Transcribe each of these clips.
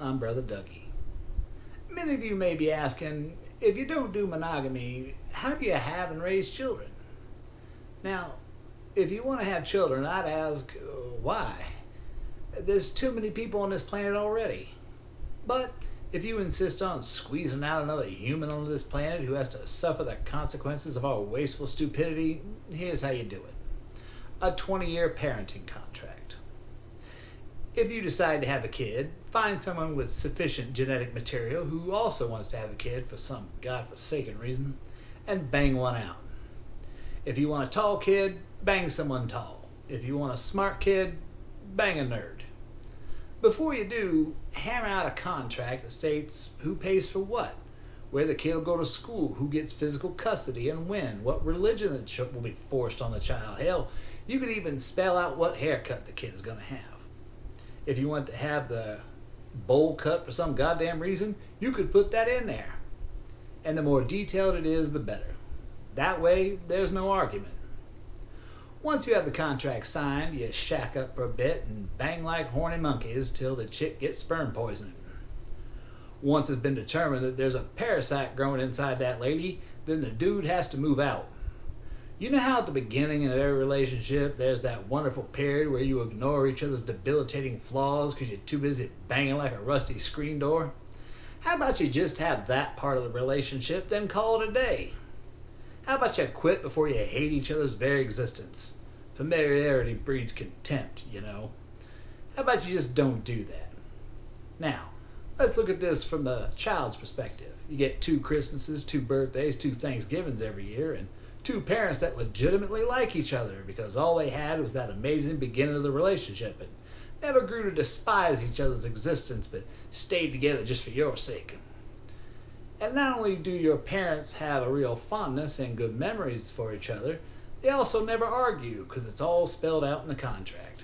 I'm Brother Dougie. Many of you may be asking, if you don't do monogamy, how do you have and raise children? Now, if you want to have children, I'd ask, why? There's too many people on this planet already. But if you insist on squeezing out another human onto this planet who has to suffer the consequences of our wasteful stupidity, here's how you do it. A 20-year parenting contract. If you decide to have a kid, find someone with sufficient genetic material who also wants to have a kid for some godforsaken reason, and bang one out. If you want a tall kid, bang someone tall. If you want a smart kid, bang a nerd. Before you do, hammer out a contract that states who pays for what, where the kid will go to school, who gets physical custody and when, what religion will be forced on the child. Hell, you could even spell out what haircut the kid is going to have. If you want to have the bowl cut for some goddamn reason, you could put that in there. And the more detailed it is, the better. That way, there's no argument. Once you have the contract signed, you shack up for a bit and bang like horny monkeys till the chick gets sperm poisoning. Once it's been determined that there's a parasite growing inside that lady, then the dude has to move out. You know how at the beginning of every relationship there's that wonderful period where you ignore each other's debilitating flaws because you're too busy banging like a rusty screen door? How about you just have that part of the relationship, then call it a day? How about you quit before you hate each other's very existence? Familiarity breeds contempt, you know. How about you just don't do that? Now, let's look at this from the child's perspective. You get 2 Christmases, 2 birthdays, 2 Thanksgivings every year, and 2 parents that legitimately like each other because all they had was that amazing beginning of the relationship and never grew to despise each other's existence but stayed together just for your sake. And not only do your parents have a real fondness and good memories for each other, they also never argue because it's all spelled out in the contract.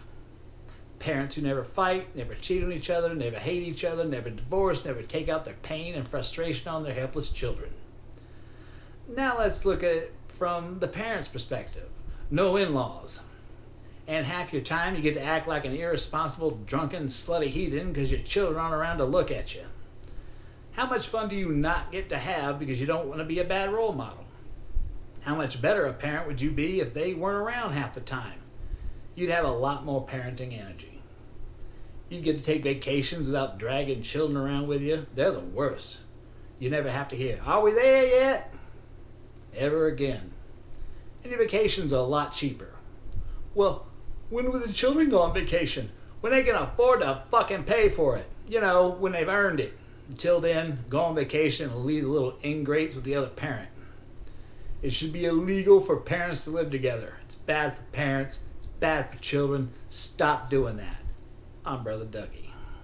Parents who never fight, never cheat on each other, never hate each other, never divorce, never take out their pain and frustration on their helpless children. Now let's look at it from the parents' perspective. No in-laws. And half your time you get to act like an irresponsible, drunken, slutty heathen because your children aren't around to look at you. How much fun do you not get to have because you don't want to be a bad role model? How much better a parent would you be if they weren't around half the time? You'd have a lot more parenting energy. You'd get to take vacations without dragging children around with you. They're the worst. You never have to hear, "Are we there yet?" ever again. And your vacations are a lot cheaper. Well, when will the children go on vacation? When they can afford to fucking pay for it. You know, when they've earned it. Until then, go on vacation and leave the little ingrates with the other parent. It should be illegal for parents to live together. It's bad for parents. It's bad for children. Stop doing that. I'm Brother Dougie.